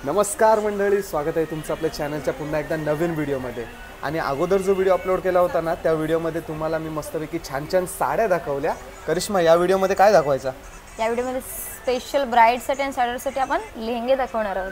नमस्कार मंडळी, स्वागत आहे तुमचं आपल्या चॅनलच्या पुन्हा एकदा नवीन व्हिडिओमध्ये। आणि अगोदर जो व्हिडिओ अपलोड केला होता ना, त्या व्हिडिओमध्ये तुम्हाला मी मस्तपैकी छान छान साड्या दाखवल्या। करिश्मा, या व्हिडिओमध्ये काय दाखवायचं? या व्हिडिओमध्ये स्पेशल ब्राइडसाठी आणि साडीसाठी आपण लेहंगे दाखवणार आहोत।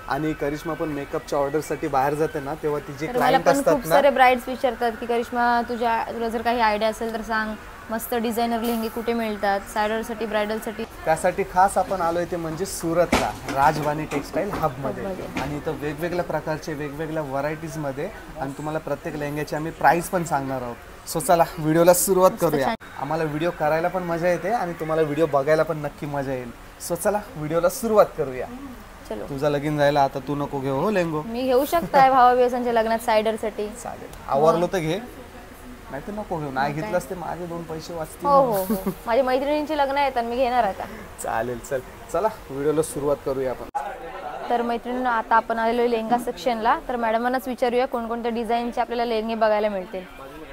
आणि करिश्मा पण मेकअपच्या ऑर्डरसाठी बाहेर जाते ना, तेव्हा तिचे क्लायंट असतात ना, खूप सारे ब्राइड्स विचारतात की करिश्मा तुला जर काही आयडिया असेल तर सांग, मस्त डिझायनर लेहंगे कुठे मिळतात साडीसाठी ब्राइडलसाठी। त्यासाठी खास आपण आलोय ते म्हणजे सुरतला राजवानी टेक्सटाईल हबमध्ये। आणि इथं वेगवेगळ्या प्रकारचे वेगवेगळ्या व्हरायटीज मध्ये आणि तुम्हाला प्रत्येक लेहंग्याची आम्ही प्राइस पण सांगणार आहोत। सो चला व्हिडिओला सुरुवात करूया। आम्हाला व्हिडिओ करायला पण मजा येते आणि तुम्हाला व्हिडिओ बघायला पण नक्की मजा येईल। सो चला व्हिडिओला सुरुवात करूया। चलो, तुझा लगीन जायला आता तू नको घेऊ हो लेंगो। मी घेऊ शकताय भावाबिवासांच्या लग्नात सायडरसाठी। चालेल, आवरलो तर घे, नाही तर नको घेऊ। नाही घेतलंस ते माझे 2 पैसे वाचतील। हो हो हो, माझ्या मैत्रिणींची लग्न आहेत आणि मी घेणार आता। चालेल, चला व्हिडिओला सुरुवात करूया आपण। तर मैत्रिणींनो, आता आपण आलेलो लेहंगा सेक्शनला। तर मॅडमांनाच विचारूया कोणकोणत्या डिझाईनचे आपल्याला लेहंगे बघायला मिळतील।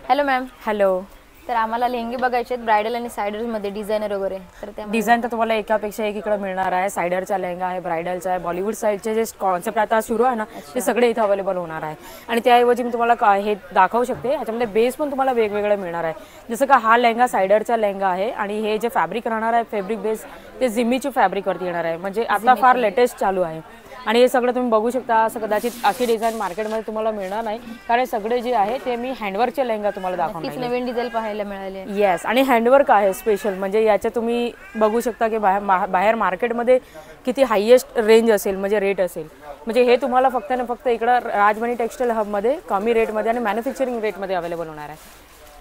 Hello ma'am. हॅलो। तर आम्हाला लेहंगे बघायचे आहेत ब्राइडल आणि सायडर मध्ये, डिझायनर वगैरे। तर त्या डिझाईन तर तुम्हाला एकापेक्षा एक इकडे मिळणार आहे। सायडरचा लेहंगा आहे, ब्राइडलचा आहे, बॉलिवूड स्टाईलचे जे कॉन्सेप्ट आता सुरू आहे ना, ते सगळे इथे अवेलेबल होणार आहे। आणि त्याऐवजी मी तुम्हाला हे दाखवू शकते, याच्यामध्ये बेस पण तुम्हाला वेगवेगळे मिळणार आहे। जसं का हा लेहंगा सायडरचा लेहंगा आहे आणि हे जे फॅब्रिक राहणार आहे, फॅब्रिक बेस ते जिम्मीची फॅब्रिकवरती येणार आहे। म्हणजे आता फार लेटेस्ट चालू आहे आणि हे सगळं तुम्ही बघू शकता। असं कदाचित अशी डिझाईन मार्केटमध्ये तुम्हाला मिळणार नाही, कारण सगळे जे आहे ते मी हँडवर्कचे लेहंगा तुम्हाला दाखवणार। नवीन डिझाईन पाहायला मिळाले। येस, आणि हँडवर्क आहे स्पेशल। म्हणजे याच्या तुम्ही बघू शकता की बाहेर मार्केटमध्ये किती हायेस्ट रेंज असेल, म्हणजे रेट असेल। म्हणजे हे तुम्हाला फक्त ना फक्त इकडं राजवानी टेक्सटाईल हबमध्ये कमी रेटमध्ये आणि मॅन्युफॅक्चरिंग रेटमध्ये अवेलेबल होणार आहे।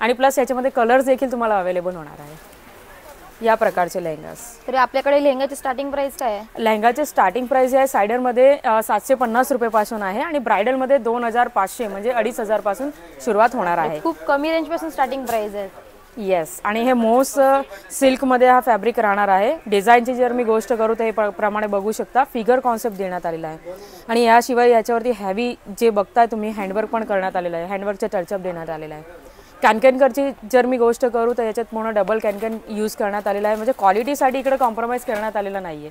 आणि प्लस याच्यामध्ये कलर्स देखील तुम्हाला अवेलेबल होणार आहे या प्रकारचे लेहंगास। तर आपल्याकडे लेहंगाची स्टार्टिंग प्राइस काय आहे? लेहंगाची स्टार्टिंग प्राइस आहे सायडरमध्ये 750 रुपयापासून आहे आणि ब्राइडलमध्ये 2500 म्हणजे 2500 पासून सुरुवात होणार आहे। खूप कमी रेंज पासून स्टार्टिंग प्राइस आहे। येस, आणि हे मोस सिल्कमध्ये हा फॅब्रिक राहणार आहे। डिझाईनची जर मी गोष्ट करू तर हे प्रमाणे बघू शकता, फिगर कॉन्सेप्ट देण्यात आलेला आहे। आणि याशिवाय याच्यावरती हॅवी जे बघताय तुम्ही हँडवर्क पण करण्यात आलेलं आहे, हँडवर्कचा टचअप देण्यात आलेला आहे। कॅनकॅनकरची जर मी गोष्ट करू तर याच्यात पूर्ण डबल कॅनकॅन यूज करण्यात आलेला आहे। म्हणजे क्वालिटीसाठी इकडे कॉम्प्रोमाइज करण्यात आलेलं नाही आहे।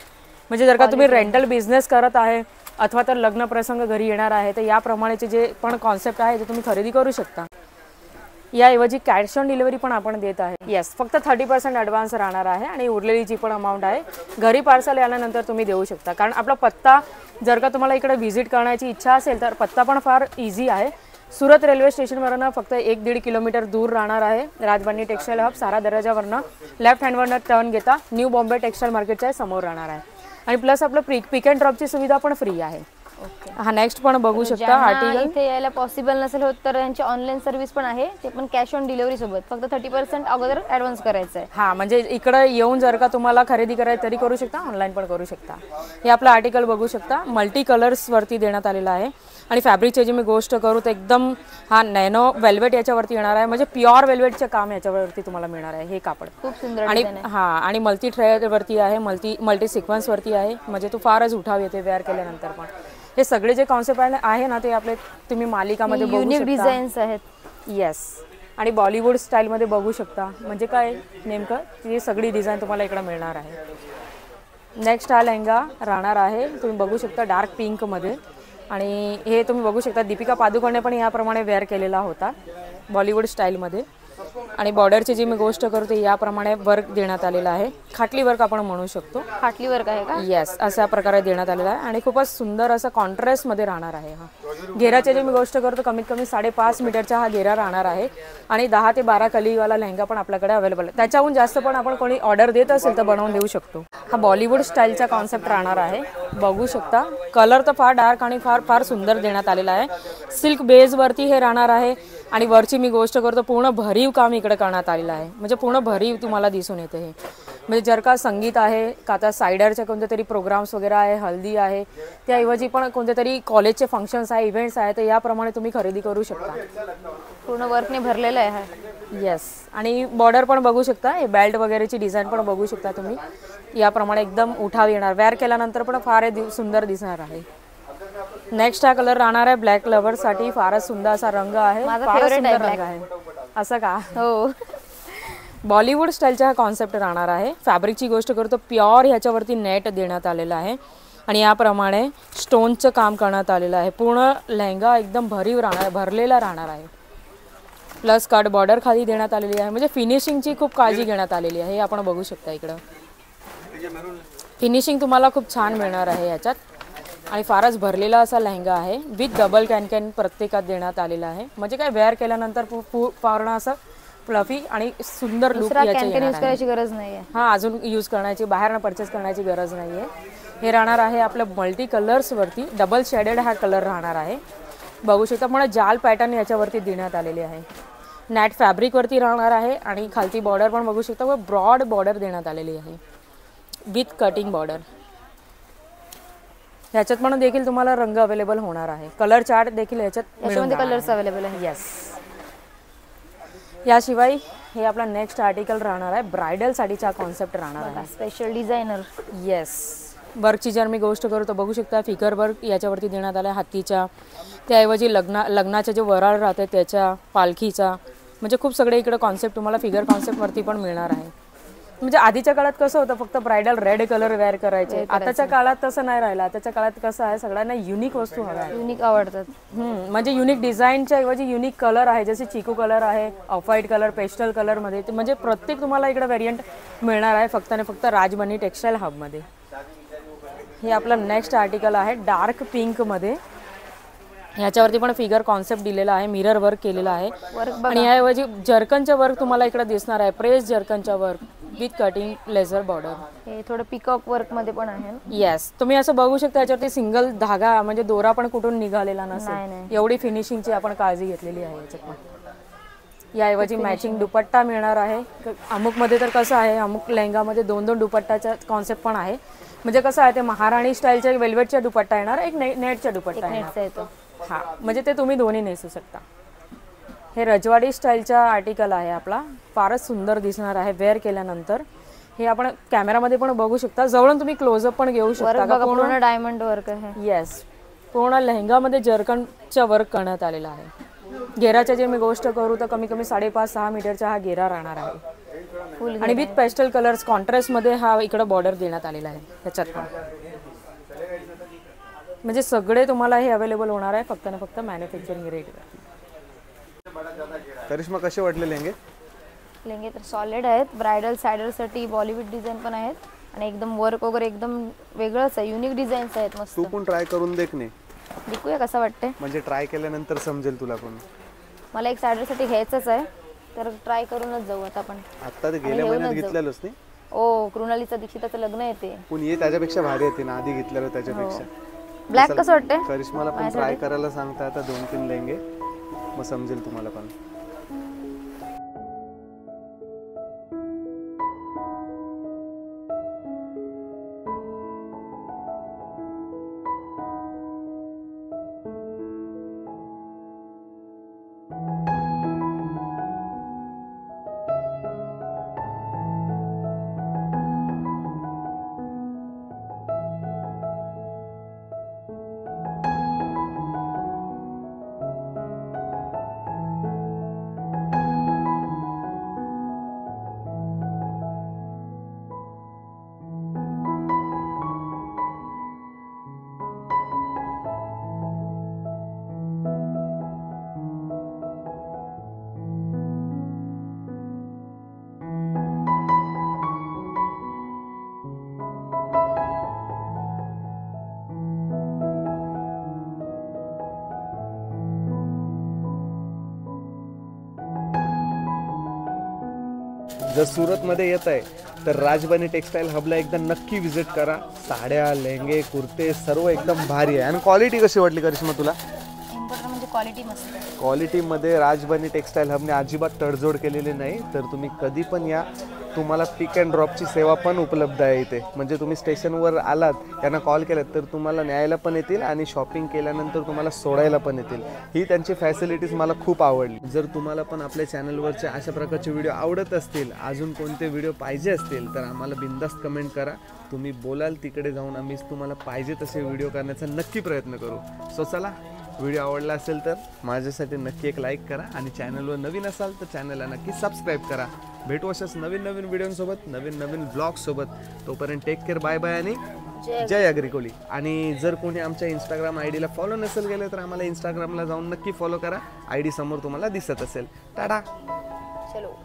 म्हणजे जर का तुम्ही रेंटल बिझनेस करत आहे अथवा तर लग्न प्रसंग घरी येणार आहे तर याप्रमाणेचे जे पण कॉन्सेप्ट आहे ते तुम्ही खरेदी करू शकता। याऐवजी कॅश ऑन डिलिव्हरी पण आपण देत आहे। येस, फक्त 30% ॲडव्हान्स राहणार आहे आणि उरलेली जी पण अमाऊंट आहे घरी पार्सल आल्यानंतर तुम्ही देऊ शकता। कारण आपला पत्ता जर का तुम्हाला इकडे व्हिजिट करण्याची इच्छा असेल तर पत्ता पण फार इझी आहे। सुरत रेल्वे स्टेशनवरनं फक्त 1-1.5 किलोमीटर दूर राहणार आहे राजवानी टेक्सटाईल हब। सारा दरवाजावरनं लेफ्ट हँडवरनं टर्न घेता न्यू बॉम्बे टेक्सटाईल मार्केटच्या समोर राहणार आहे। आणि प्लस आपलं पिक अँड ड्रॉपची सुविधा पण फ्री आहे। हा नेक्स्ट पण बघू शकता आर्टिकल। इथे यायला पॉसिबल नसेल होत तर यांची ऑनलाईन सर्व्हिस पण आहे, ते पण कॅश ऑन डिलिव्हरी सोबत। फक्त 30% अगोदर ॲडव्हान्स करायचं आहे। हा, म्हणजे इकडे येऊन जर का तुम्हाला खरेदी करायची तरी करू शकता, ऑनलाईन पण करू शकता। हे आपलं आर्टिकल बघू शकता, मल्टी कलर्स वरती देण्यात आलेला आहे। आणि फॅब्रिकची जी मी गोष्ट करू तर एकदम हा नॅनो वेल्वेट याच्यावरती येणार आहे। म्हणजे प्युअर वेल्वेटचे काम याच्यावरती तुम्हाला मिळणार आहे हे कापड। खूप सुंदर आणि हा, आणि मल्टी थ्रेड वरती आहे, मल्टी सिक्वेन्स वरती आहे। म्हणजे तो फारच उठाव येते वेअर केल्यानंतर पण। हे सगळे जे कॉन्सेप्ट आहे ना ते आपले तुम्ही मालिकामध्ये बघू शकता। डिझाईन्स आहेत। येस, आणि बॉलिवूड स्टाईलमध्ये बघू शकता। म्हणजे काय नेमकं ती सगळी डिझाईन तुम्हाला इकडे मिळणार आहे। नेक्स्ट हा लेहंगा राहणार आहे, तुम्ही बघू शकता डार्क पिंकमध्ये। आणि हे तुम्ही बघू शकता दीपिका पादुकोणने पण याप्रमाणे वेअर केलेला होता बॉलिवूड स्टाईलमध्ये। आणि बॉर्डरची जी मी गोष्ट करते याप्रमाणे वर्क देण्यात आलेला आहे, खाटली वर्क आपण म्हणू शकतो। खाटली वर्क आहे का? येस, अशा प्रकारे देण्यात आलेला आहे आणि खूपच सुंदर असं कॉन्ट्रास्टमध्ये राहणार आहे। हा घेराची जी मी गोष्ट करतो कमीत कमी 5.5 मीटरचा हा घेरा राहणार आहे। आणि 10 ते 12 कलीवाला लेहंगा पण आपल्याकडे अवेलेबल आहे। त्याच्याहून जास्त पण आपण कोणी ऑर्डर देत असेल तर बनवून देऊ शकतो। हा बॉलिवूड स्टाईलचा कॉन्सेप्ट राहणार आहे, बघू शकता। कलर तर फार डार्क आणि फार सुंदर देण्यात आलेला आहे। सिल्क बेसवरती हे राहणार आहे। आणि वरची मी गोष्ट करतो पूर्ण भरीव काम इकडे करण्यात आलेलं आहे। म्हणजे पूर्ण भरीव तुम्हाला दिसून येते हे। म्हणजे जर का संगीत आहे का आता सायडरचे कोणते तरी प्रोग्राम्स वगैरे आहे, हल्दी आहे, त्याऐवजी पण कोणते तरी कॉलेजचे फंक्शन्स आहे, इव्हेंट्स आहे, तर याप्रमाणे तुम्ही खरेदी करू शकता। पूर्ण वर्कने भरलेलं आहे। येस, आणि बॉर्डर पण बघू शकता, हे बेल्ट वगैरेची डिझाईन पण बघू शकता तुम्ही। याप्रमाणे एकदम उठाव येणार, वेअर केल्यानंतर पण फार सुंदर दिसणार आहे। नेक्स्ट हा कलर राहणार आहे ब्लॅक लव्हरसाठी, फारच सुंदर असा रंग आहे, फारच सुंदर रंग आहे। असं का? हो, बॉलिवूड स्टाईलचा हा कॉन्सेप्ट राहणार आहे। फॅब्रिकची गोष्ट करतो प्युअर ह्याच्यावरती नेट देण्यात आलेला आहे। आणि याप्रमाणे स्टोनचं काम करण्यात आलेलं आहे. पूर्ण लेहंगा एकदम भरीव राहणार, भरलेला राहणार आहे. प्लस कट बॉर्डर खाली देण्यात आलेली आहे. म्हणजे फिनिशिंगची खूप काळजी घेण्यात आलेली आहे. हे आपण बघू शकता इकडं. फिनिशिंग तुम्हाला खूप छान मिळणार आहे याच्यात. आणि फारच भरलेला असा लेहंगा आहे. विथ डबल कॅन प्रत्येकात देण्यात आलेला आहे. म्हणजे काय वेअर केल्यानंतर पूर्ण असं फ्लफी आणि सुंदर लुक याचे कॅन यूज करायची गरज नाही आहे. हां, अजून यूज करण्याची, बाहेरनं परचेस करण्याची गरज नाही आहे. हे राहणार आहे आपलं मल्टी कलर्सवरती. डबल शेडेड हा कलर राहणार आहे. बघू शकता पूर्ण जाल पॅटर्न याच्यावरती देण्यात आलेली आहे. नॅट फॅब्रिकवरती राहणार आहे. आणि खालती बॉर्डर पण बघू शकता व ब्रॉड बॉर्डर देण्यात आलेली आहे विथ कटिंग बॉर्डर. ह्याच्यात पण देखील तुम्हाला रंग अवेलेबल होणार आहे. कलर चार्ट देखील याच्यामध्ये कलर्स अवेलेबल आहे. येस. याशिवाय हे आपला नेक्स्ट आर्टिकल राहणार आहे. ब्रायडल साडीचा कॉन्सेप्ट राहणार आहे. Special designer. येस. वर्कची जर मी गोष्ट करू तर बघू शकता फिगर वर्क याच्यावरती देण्यात आलं आहे हातीच्या. त्याऐवजी लग्नाचे जे वराळ राहते त्याच्या, पालखीचा, म्हणजे खूप सगळे इकडे कॉन्सेप्ट तुम्हाला फिगर कॉन्सेप्टवरती पण मिळणार आहे. म्हणजे आधीच्या काळात कसं होतं फक्त ब्रायडल रेड कलर वेअर करायचे. आताच्या काळात तसं नाही राहिलं. आताच्या काळात कसं आहे सगळ्यांना युनिक वस्तू हव्या आहे. युनिक आवडतात. म्हणजे युनिक डिझाईनच्या ऐवजी युनिक कलर आहे. जसे चिकू कलर आहे, ऑफ व्हाईट कलर, पेस्टल कलरमध्ये. म्हणजे प्रत्येक तुम्हाला इकडे व्हेरियंट मिळणार आहे फक्त आणि फक्त राजबनी टेक्सटाईल हबमध्ये. हे आपलं नेक्स्ट आर्टिकल आहे डार्क पिंकमध्ये. ह्याच्यावरती पण फिगर कॉन्सेप्ट दिलेला आहे. मिरर वर्क केलेला आहे. आणि याऐवजी जर्कनचं वर्क तुम्हाला इकडे दिसणार आहे. प्रेस जर्कनचं work with cutting laser border. हे थोडं पिकअप वर्क मध्ये पण आहे. येस. तुम्ही असं बघू शकता याच्यावरती सिंगल धागा म्हणजे दोरा पण कुठून निघालेला नसेल एवढी फिनिशिंगची आपण काळजी घेतलेली आहे याच्यात. याऐवजी मॅचिंग दुपट्टा मिळणार आहे. अमुकमध्ये तर कसं आहे अमुक लेहंगामध्ये 2-2 दुपट्टाचा कॉन्सेप्ट पण आहे. म्हणजे कसं आहे ते महाराणी स्टाईलच्या वेल्वेटच्या दुपट्टा येणार, एक नेटचा दुपट्टा येणार. हां, म्हणजे ते तुम्ही दोन्ही नेसू शकता. हे रजवाडी स्टाईलचा आर्टिकल आहे आपला. फारच सुंदर दिसणार आहे वेअर केल्यानंतर. हे आपण कॅमेरामध्ये पण बघू शकता. जवळून तुम्ही क्लोजअप पण घेऊ शकता. पूर्ण डायमंड वर्क आहे. येस. पूर्ण लेहंगामध्ये जर्कनचा वर्क करण्यात आलेला आहे. घेराच्या जे मी गोष्ट करू तर कमी कमी 5.5-6 मीटरचा हा घेरा राहणार आहे. आणि विथ पेस्टल कलर्स कॉन्ट्रास्टमध्ये हा इकडं बॉर्डर देण्यात आलेला आहे ह्याच्यात पण. म्हणजे सगळे तुम्हाला हे अवेलेबल होणार आहे फक्त आणि फक्त मॅन्युफॅक्चरिंग रेटवर. करिश्मा कसे वाटले लेंगे? लेंगे तर सॉलिड आहेत. ब्रायडल सायडरसाठी बॉलिवूड डिझाईन पण आहेत. आणि एकदम वर्क वगैरे एकदम वेगळंच आहे. युनिक डिझाईन्स आहेत. मस्त. तू पण ट्राय करून देख ने. बघूया कसं वाटतंय. म्हणजे ट्राय केल्यानंतर समजेल तुला पण. मला एक सायडरसाठी घ्यायचंच आहे तर ट्राय करूनच जाऊ आता आपण. आता ते गेल्या महिन्यात घेतलेलंच नाही. ओ कृणालीचं दीक्षिताचं लग्न येते. पण ये त्याच्यापेक्षा भारी येते ना आधी घेतलेलं त्याच्यापेक्षा. ब्लॅक कसं वाटतंय? करिश्माला पण ट्राय करायला सांगता आता 2-3 लेंगे मग समजेल तुम्हाला पण. जर सुरतमध्ये येत आहे तर राजबनी टेक्सटाईल हबला एकदा नक्की विजिट करा. साड्या, लेहंगे, कुर्ते सर्व एकदम भारी आहे. आणि क्वालिटी कशी वाटली करिश्मा तुला? म्हणजे क्वालिटी मस्त आहे. क्वालिटीमध्ये राजबनी टेक्सटाईल हबने अजिबात तडजोड केलेली नाही. तर तुम्ही कधी पण या. तुम्हाला पिक अँड ड्रॉपची सेवा पण उपलब्ध आहे इथे. म्हणजे तुम्ही स्टेशनवर आलात त्यांना कॉल केलात तर तुम्हाला न्यायला पण येतील आणि शॉपिंग केल्यानंतर तुम्हाला सोडायला पण येतील. ही त्यांची फॅसिलिटीज मला खूप आवडली. जर तुम्हाला पण आपल्या चॅनलवरचे अशा प्रकारचे व्हिडिओ आवडत असतील, अजून कोणते व्हिडिओ पाहिजे असतील तर आम्हाला बिनधास्त कमेंट करा. तुम्ही बोलाल तिकडे जाऊन आम्ही तुम्हाला पाहिजे तसे व्हिडिओ करण्याचा नक्की प्रयत्न करू. सो चला, व्हिडिओ आवडला असेल तर माझ्यासाठी नक्की एक लाईक करा आणि चॅनलवर नवीन असाल तर चॅनलला नक्की सबस्क्राईब करा. भेटू अशाच नवीन व्हिडिओसोबत, नवीन व्लॉग्ससोबत. तोपर्यंत टेक केअर, बाय बाय आणि जय अग्रिकोली. आणि जर कोणी आमच्या इंस्टाग्राम आयडीला फॉलो नसेल केलं तर आम्हाला इंस्टाग्रामला जाऊन नक्की फॉलो करा. आयडी समोर तुम्हाला दिसत असेल. टाटा. चलो.